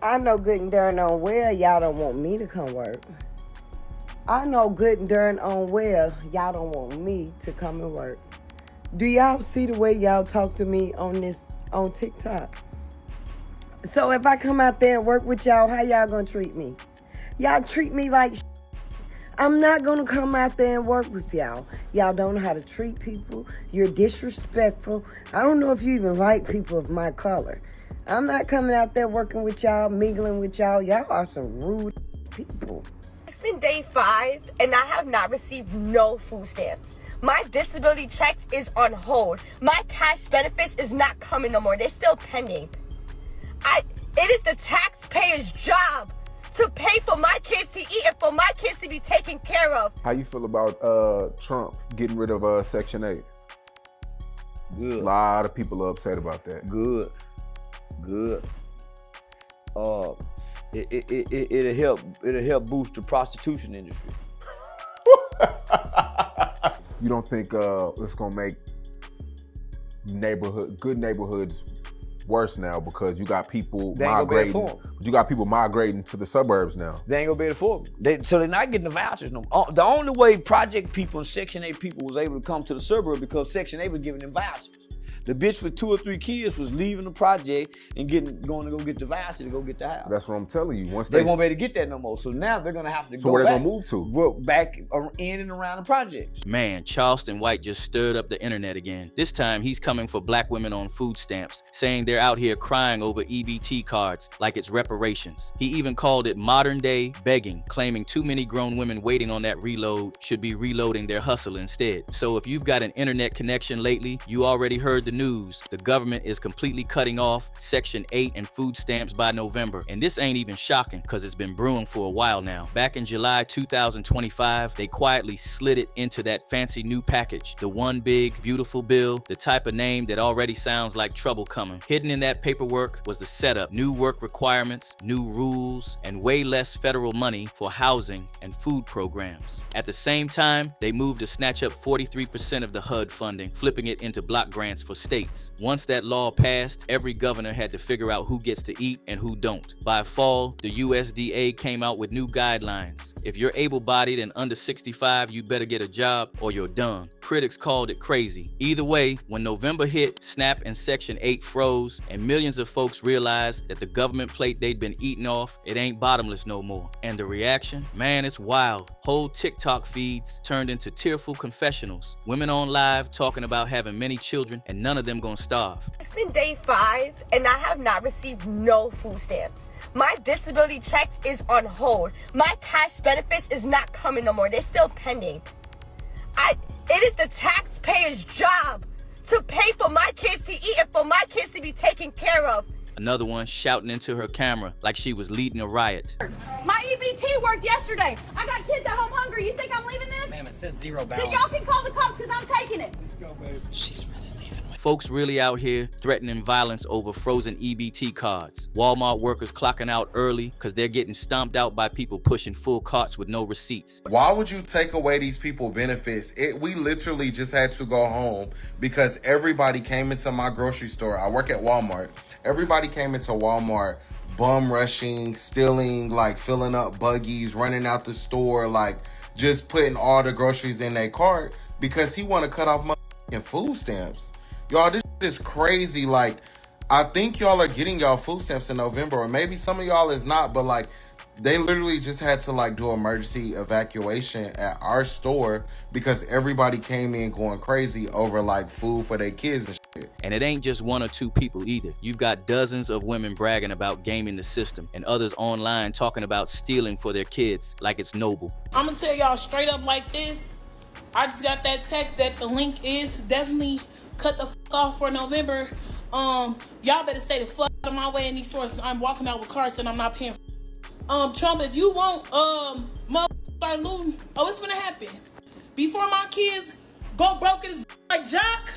I know good and darn on well y'all don't want me to come work. I know good and darn on well y'all don't want me to come and work. Do y'all see the way y'all talk to me on TikTok? So if I come out there and work with y'all, how y'all gonna treat me? Y'all treat me like I'm not gonna come out there and work with y'all. Y'all don't know how to treat people. You're disrespectful. I don't know if you even like people of my color. I'm not coming out there working with y'all, mingling with y'all. Y'all are some rude people. It's been day 5 and I have not received no food stamps. My disability checks is on hold. My cash benefits is not coming no more. They're still pending. It is the taxpayer's job to pay for my kids to eat and for my kids to be taken care of. How you feel about Trump getting rid of Section 8? Good. A lot of people are upset about that. Good. It'll help boost the prostitution industry. You don't think it's gonna make good neighborhoods worse now because you got people migrating? You got people migrating to the suburbs now. They ain't gonna be able to afford them. So they're not getting the vouchers no more. The only way project people and Section 8 people was able to come to the suburb because Section 8 was giving them vouchers. The bitch with 2 or 3 kids was leaving the project and going to go get the voucher to go get the house. That's what I'm telling you. Once they won't be able to get that no more. So now they're gonna have to So where they gonna move to? Work back in and around the projects. Man, Charleston White just stirred up the internet again. This time he's coming for black women on food stamps, saying they're out here crying over EBT cards like it's reparations. He even called it modern day begging, claiming too many grown women waiting on that reload should be reloading their hustle instead. So if you've got an internet connection lately, you already heard the news. The government is completely cutting off Section 8 and food stamps by November. And this ain't even shocking because it's been brewing for a while now. Back in July 2025, they quietly slid it into that fancy new package. The one big, beautiful bill, the type of name that already sounds like trouble coming. Hidden in that paperwork was the setup, new work requirements, new rules, and way less federal money for housing and food programs. At the same time, they moved to snatch up 43% of the HUD funding, flipping it into block grants for states. Once that law passed, every governor had to figure out who gets to eat and who don't. By fall, the USDA came out with new guidelines. If you're able-bodied and under 65, you better get a job or you're done. Critics called it crazy. Either way, when November hit, SNAP and Section 8 froze, and millions of folks realized that the government plate they'd been eating off, it ain't bottomless no more. And the reaction? Man, it's wild. Whole TikTok feeds turned into tearful confessionals. Women on live talking about having many children and none of them gonna starve. It's been day 5 and I have not received no food stamps. My disability checks is on hold. My cash benefits is not coming no more. They're still pending. It is the taxpayer's job to pay for my kids to eat and for my kids to be taken care of. Another one shouting into her camera like she was leading a riot. My EBT worked yesterday. I got kids at home hungry. You think I'm leaving this? Ma'am, it says zero balance. Then y'all can call the cops because I'm taking it. Let's go, babe. She's really leaving. Folks really out here threatening violence over frozen EBT cards. Walmart workers clocking out early because they're getting stomped out by people pushing full carts with no receipts. Why would you take away these people benefits? We literally just had to go home because everybody came into my grocery store. I work at Walmart. Everybody came into Walmart bum rushing, stealing, like filling up buggies, running out the store, like just putting all the groceries in their cart because he want to cut off motherfucking food stamps. Y'all, this is crazy. Like, I think y'all are getting y'all food stamps in November, or maybe some of y'all is not, but like, they literally just had to like do emergency evacuation at our store because everybody came in going crazy over like food for their kids and shit. And it ain't just 1 or 2 people either. You've got dozens of women bragging about gaming the system and others online talking about stealing for their kids like it's noble. I'm gonna tell y'all straight up like this. I just got that text that the link is definitely cut the fuck off for November. Y'all better stay the fuck out of my way in these stores. I'm walking out with carts and I'm not paying. Trump, if you want, start looting. Oh, it's gonna happen. Before my kids go broke as like Jock,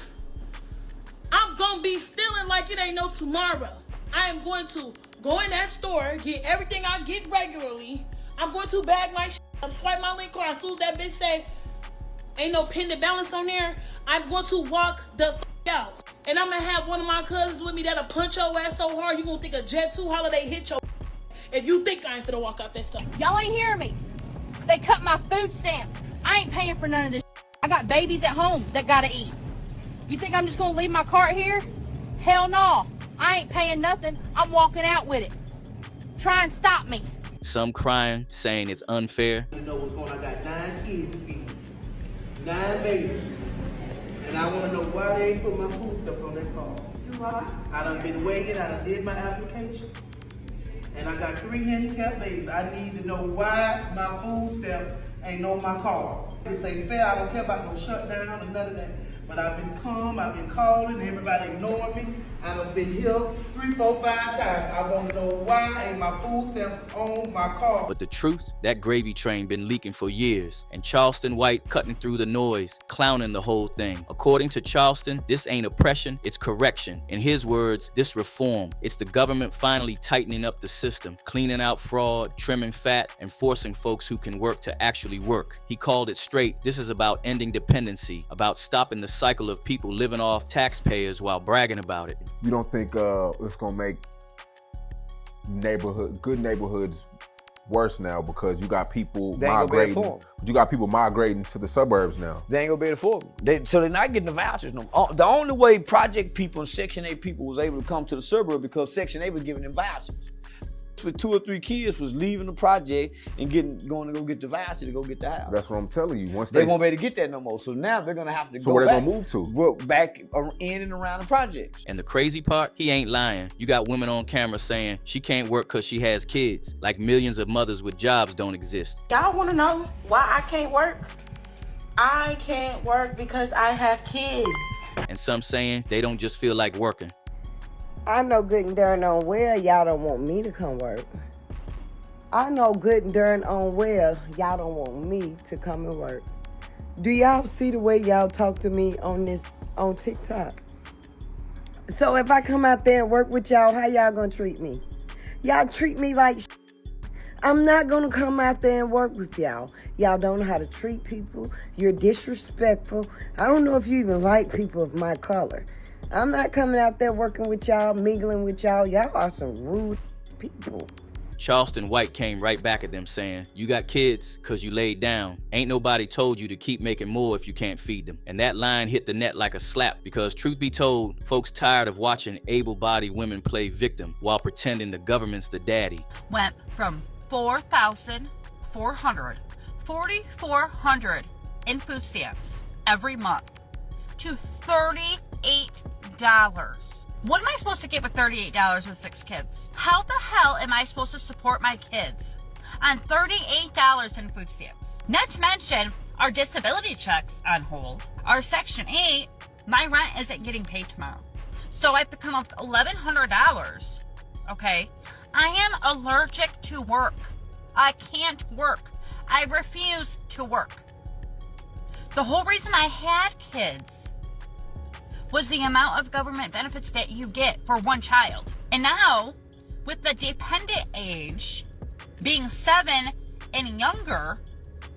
I'm gonna be stealing like it ain't no tomorrow. I am going to go in that store, get everything I get regularly. I'm going to bag my shit up, swipe my link card. As soon as that bitch say, ain't no pending balance on there, I'm going to walk the fuck out. And I'm gonna have one of my cousins with me that'll punch your ass so hard you gonna think a Jet 2 holiday hit your if you think I ain't finna walk out that stuff. Y'all ain't hearing me. They cut my food stamps. I ain't paying for none of this. I got babies at home that gotta eat. You think I'm just gonna leave my cart here? Hell no. I ain't paying nothing. I'm walking out with it. Try and stop me. Some crying, saying it's unfair. You know what's going on? I got 9 kids to feed. 9 babies. And I want to know why they ain't put my food stuff on their car. You right? I done been waiting. I done did my application. And I got 3 handicapped babies. I need to know why my food stamp ain't on my car. This ain't fair. I don't care about no shutdown or none of that. But I've been calm, I've been calling, everybody ignoring me. I've been here 3, 4, 5 times. I want to know why ain't my food stamps on my car. But the truth, that gravy train been leaking for years, and Charleston White cutting through the noise, clowning the whole thing. According to Charleston, this ain't oppression, it's correction. In his words, this reform. It's the government finally tightening up the system, cleaning out fraud, trimming fat, and forcing folks who can work to actually work. He called it straight. This is about ending dependency, about stopping the cycle of people living off taxpayers while bragging about it. You don't think it's gonna make good neighborhoods worse now because you got people migrating? You got people migrating to the suburbs now. They ain't gonna be able to afford them. So they're not getting the vouchers no more. The only way project people and Section 8 people was able to come to the suburb because Section 8 was giving them vouchers. With 2 or 3 kids was leaving the project and going to go get the voucher to go get the house. That's what I'm telling you. Once they won't be able to get that no more. So now they're gonna have to go where back. they gonna move to? Work back in and around the projects. And the crazy part, he ain't lying. You got women on camera saying she can't work because she has kids, like millions of mothers with jobs don't exist. Y'all want to know why I can't work? I can't work because I have kids. And some saying they don't just feel like working. I know good and darn on well y'all don't want me to come work. I know good and darn on well y'all don't want me to come and work. Do y'all see the way y'all talk to me on TikTok? So if I come out there and work with y'all, how y'all gonna treat me? Y'all treat me like I'm not gonna come out there and work with y'all. Y'all don't know how to treat people. You're disrespectful. I don't know if you even like people of my color. I'm not coming out there working with y'all, mingling with y'all. Y'all are some rude people. Charleston White came right back at them saying, you got kids because you laid down. Ain't nobody told you to keep making more if you can't feed them. And that line hit the net like a slap because truth be told, folks tired of watching able-bodied women play victim while pretending the government's the daddy. Went from $4,400 in food stamps every month to $38. What am I supposed to get with $38 with 6 kids? How the hell am I supposed to support my kids on $38 in food stamps? Not to mention our disability checks on hold. Our Section 8, my rent isn't getting paid tomorrow. So I have to come up with $1,100, okay? I am allergic to work. I can't work. I refuse to work. The whole reason I had kids was the amount of government benefits that you get for one child. And now, with the dependent age being 7 and younger,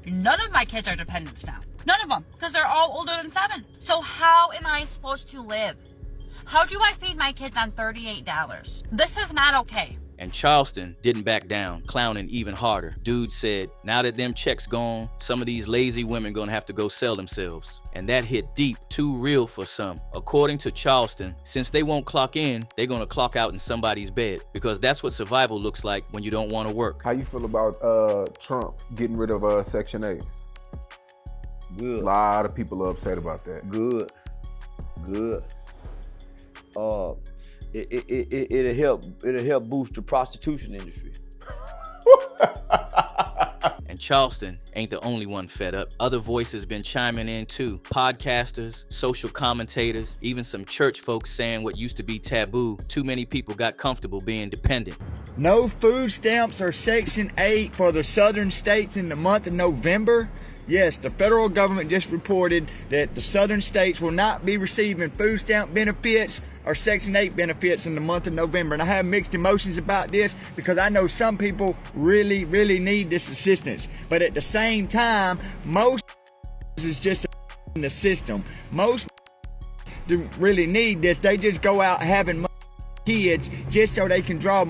none of my kids are dependents now. None of them, because they're all older than 7. So how am I supposed to live? How do I feed my kids on $38? This is not okay. And Charleston didn't back down, clowning even harder. Dude said, now that them checks gone, some of these lazy women gonna have to go sell themselves. And that hit deep, too real for some. According to Charleston, since they won't clock in, they're gonna clock out in somebody's bed because that's what survival looks like when you don't wanna work. How you feel about Trump getting rid of Section 8? Good. A lot of people are upset about that. Good. It'll help boost the prostitution industry. And Charleston ain't the only one fed up. Other voices been chiming in too. Podcasters, social commentators, even some church folks saying what used to be taboo. Too many people got comfortable being dependent. No food stamps or Section 8 for the southern states in the month of November. Yes, the federal government just reported that the southern states will not be receiving food stamp benefits or Section 8 benefits in the month of November. And I have mixed emotions about this because I know some people really, really need this assistance. But at the same time, most is just in the system. Most really need this. They just go out having kids just so they can draw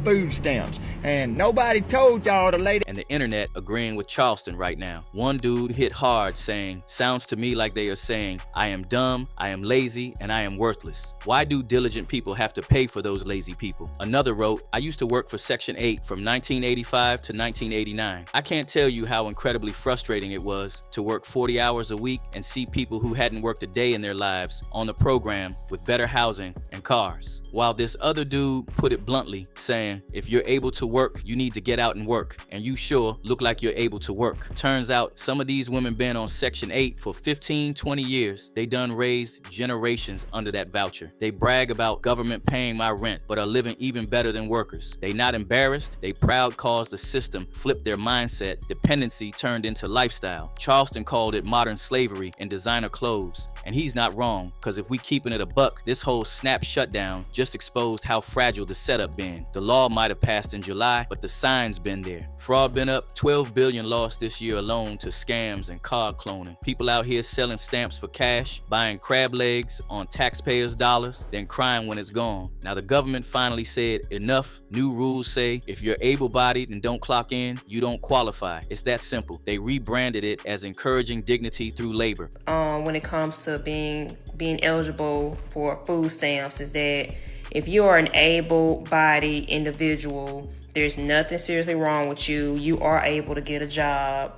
food stamps. And nobody told y'all to lay. And the internet agreeing with Charleston right now. One dude hit hard saying, sounds to me like they are saying, I am dumb, I am lazy, and I am worthless. Why do diligent people have to pay for those lazy people? Another wrote, I used to work for Section 8 from 1985 to 1989. I can't tell you how incredibly frustrating it was to work 40 hours a week and see people who hadn't worked a day in their lives on the program with better housing and cars. While this other dude put it bluntly, saying, if you're able to work, you need to get out and work. And you sure look like you're able to work. Turns out some of these women been on Section 8 for 15, 20 years. They done raised generations under that voucher. They brag about government paying my rent, but are living even better than workers. They not embarrassed. They proud cause the system flipped their mindset. Dependency turned into lifestyle. Charleston called it modern slavery and designer clothes. And he's not wrong, because if we keeping it a buck, this whole snap shutdown just exposed how fragile the setup been. The law might have passed in July, but the sign's been there. Fraud been up, 12 billion lost this year alone to scams and card cloning. People out here selling stamps for cash, buying crab legs on taxpayers' dollars, then crying when it's gone. Now the government finally said enough. New rules say if you're able-bodied and don't clock in, you don't qualify. It's that simple. They rebranded it as encouraging dignity through labor. When it comes to being eligible for food stamps, is that if you are an able-bodied individual, there's nothing seriously wrong with you. You are able to get a job.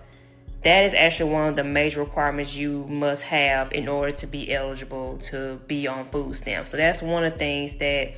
That is actually one of the major requirements you must have in order to be eligible to be on food stamps. So that's one of the things that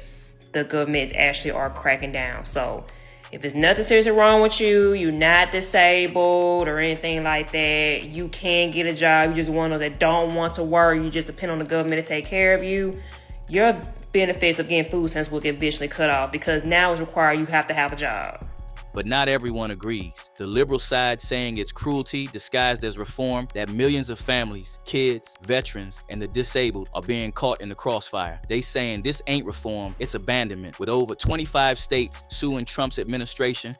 the government actually are cracking down. So if there's nothing seriously wrong with you, you're not disabled or anything like that, you can get a job, you just one of those that don't want to work, you just depend on the government to take care of you, your benefits of getting food stamps will get eventually cut off, because now it's required you have to have a job. But not everyone agrees. The liberal side saying it's cruelty disguised as reform, that millions of families, kids, veterans, and the disabled are being caught in the crossfire. They saying this ain't reform, it's abandonment, with over 25 states suing Trump's administration.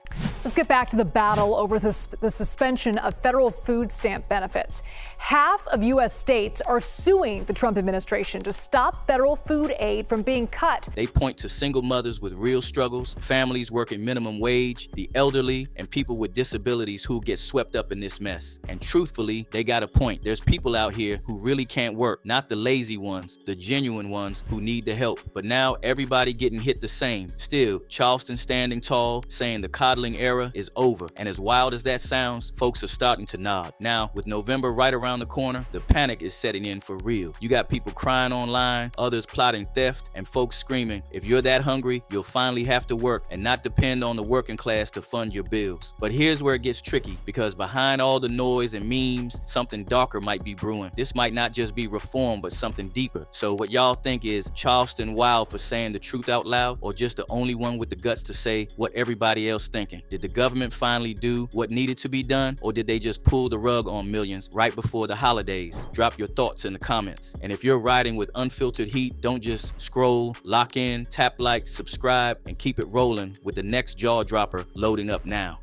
Let's get back to the battle over the suspension of federal food stamp benefits. Half of U.S. states are suing the Trump administration to stop federal food aid from being cut. They point to single mothers with real struggles, families working minimum wage, the elderly, and people with disabilities who get swept up in this mess. And truthfully, they got a point. There's people out here who really can't work, not the lazy ones, the genuine ones who need the help. But now everybody getting hit the same. Still, Charleston standing tall, saying the coddling era is over. And as wild as that sounds, folks are starting to nod. Now, with November right around the corner, the panic is setting in for real. You got people crying online, others plotting theft, and folks screaming, if you're that hungry, you'll finally have to work and not depend on the working class to fund your bills. But here's where it gets tricky, because behind all the noise and memes, something darker might be brewing. This might not just be reform, but something deeper. So what y'all think, is Charleston wild for saying the truth out loud, or just the only one with the guts to say what everybody else thinking? Did the government finally do what needed to be done, or did they just pull the rug on millions right before the holidays? Drop your thoughts in the comments. And if you're riding with unfiltered heat, don't just scroll, lock in, tap like, subscribe, and keep it rolling with the next jaw dropper loading up now.